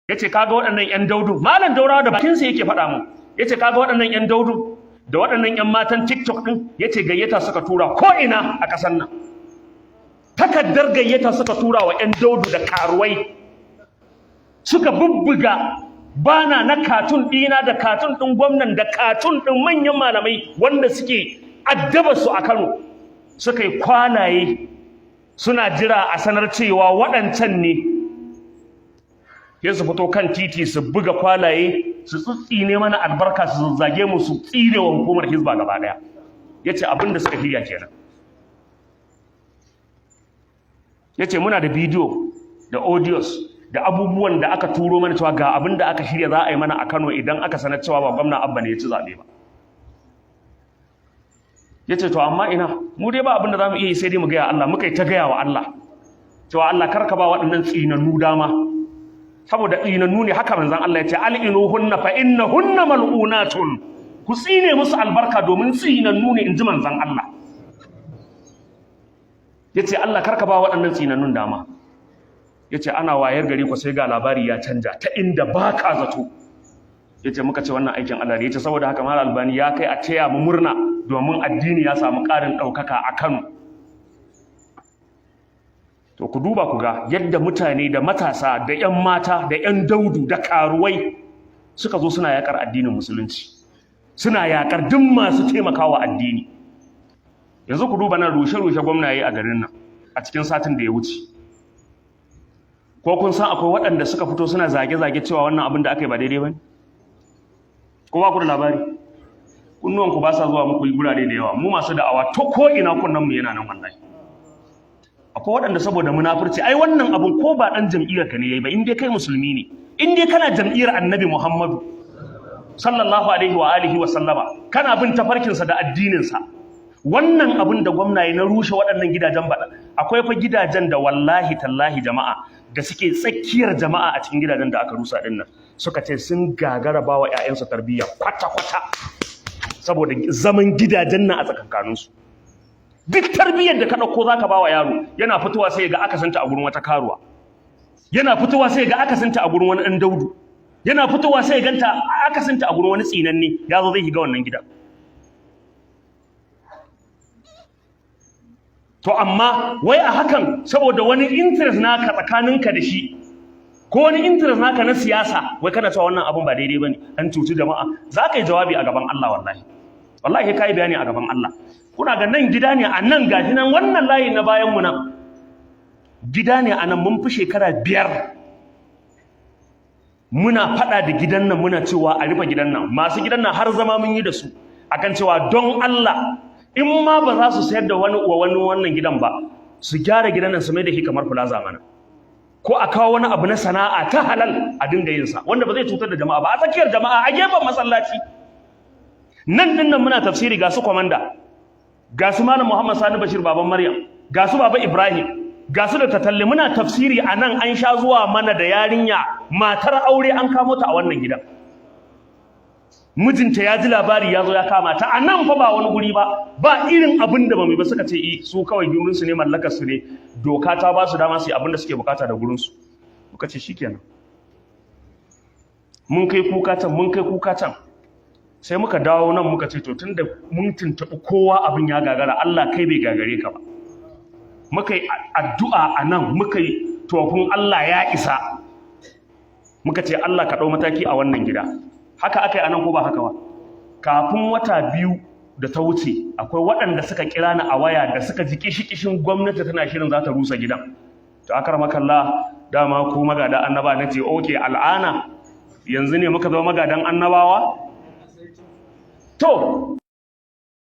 yace kaga waɗannan ƴan daudu, malam Daurawa da bakin sa yake faɗa mu, yace kaga waɗannan ƴan daudu da waɗannan ƴan matan TikTok din, yace gayyata suka tura ko ina a ƙasar nan, takaddar gayyata suka tura wa ƴan daudu da karuwai, suka bubbuga bana na katun ɗina da katun ɗin gwamnan da katun ɗin manyan malamai wanda suke addaba su a Kano, suka yi kwalaye suna jira a sanar cewa waɗancan ne, sai su fito kan titi su buga kwalaye su tsitsine mana albarka su zage mu su tsire wa hukumar Hizba gaba daya. Yace abin da suka shirya kenan. Yace muna da bidiyo da audios da abubuwan da aka turo mana cewa ga abin da aka shirya za a yi mana a Kano idan aka sanar cewa ba gwamna Abba ne ya ci zabe ba. Yace to amma ina mu dai ba abin da zamu iya yi sai dai mu ga Allah, muka yi ta gaya wa Allah cewa Allah karka ba waɗannan tsinannu dama, saboda tsinannu ne, haka manzon Allah ya ce al'inuhunna fa innahunna mal'unatun, ku tsine musu albarka domin tsinannu ne, inji manzon Allah. Yace Allah karka ba waɗannan tsinannun dama. Yace ana wayar gari ku sai ga labari ya canja ta inda baka zato. Yace muka ce wannan aikin Allah ne. Yace saboda haka Malam Albani ya kai a taya mu murna domin addini ya samu ƙarin ɗaukaka a Kano. To ku duba ku ga yadda mutane da matasa da ƴan mata da ƴan daudu da karuwai suka zo suna yakar addinin musulunci, suna yakar duk masu taimakawa addini. Yanzu ku duba nan rushe-rushe gwamnaye a garin nan a cikin satin da ya wuce. Ko kun san akwai waɗanda suka fito suna zage-zage cewa wannan abin da aka yi ba daidai ba ne? Ko ba ku da labari? Kunnuwanku ba sa zuwa muku yi gurare da yawa, mu masu da'awa to ko ina kunnanmu yana nan wallahi. Akwai waɗanda saboda munafurci, ai wannan abun ko ba ɗan jam'iyyar ka ne yayi ba, in dai kai musulmi ne, in dai kana jam'iyyar Annabi Muhammadu sallallahu alaihi wa alihi wa sallama, kana bin tafarkinsa da addininsa, wannan abun da gwamnati na rushe waɗannan gidajen baɗa, akwai fa gidajen da wallahi tallahi jama'a da suke tsakiyar jama'a a cikin gidajen da aka rusa ɗin nan suka ce sun gagara ba wa 'ya'yansu tarbiyya kwata-kwata saboda zaman gidajen nan a tsakankaninsu. Duk tarbiyyar da ka ɗauko za ka ba wa yaro yana fitowa sai ga akasinta a gurin wata karuwa, yana fitowa sai ga akasinta a gurin wani ɗan daudu, yana fitowa sai ganta akasinta a gurin wani tsinanne ya zo zai shiga wannan gidan. To amma wai a hakan saboda wani interest naka tsakaninka da shi ko wani interest naka na siyasa, wai kana cewa wannan abun ba daidai bane, an cuci jama'a, za ka yi jawabi a gaban Allah wallahi. Wallahi kai bayani a gaban Allah. Kuna ga nan gida ne a nan gashi nan wannan layi na bayan mu nan. Gida ne a nan mun fi shekara 5 muna faɗa da gidan nan muna cewa a rufe gidan nan. Masu gidan nan har zama mun yi da su akan cewa don Allah in ma ba za su sayar da wani wannan gidan ba, su gyara gidan nan su mai da shi kamar plaza mana, ko a kawo wani abu na sana'a ta halal a dinga yin sa wanda ba zai cutar da jama'a ba, a tsakiyar jama'a a gefen masallaci. Nan din nan muna tafsiri ga su komanda, ga su malam Muhammad Sani Bashir baban Maryam, ga su baba Ibrahim, ga su da tatalle, muna tafsiri a nan an sha zuwa mana da yarinya matar aure an kamo ta a wannan gidan. Mijinta ya ji labari ya zo ya kama ta a nan fa ba wani guri ba irin abin da ba mai ba, suka ce su kawai gurinsu ne, mallakar su ne, doka ta ba su dama su yi abin da suke bukata da gurinsu. Muka ce shikenan, mun kai kuka can mun kai kuka can, sai muka dawo nan muka ce to tunda mun tuntuɓi kowa abin ya gagara, Allah kai bai gagare ka ba. Muka yi addu'a a nan, muka yi tofin Allah ya isa, muka ce Allah ka ɗau mataki a wannan gida. Haka aka yi a nan ko ba haka ba? Kafin wata 2 da ta wuce akwai waɗanda suka kira ni a waya da suka ji kishi-kishin gwamnati tana shirin za ta rusa gidan. To akar makalla dama ko magada annaba na ce oke al'ana yanzu ne muka zama magadan annabawa? To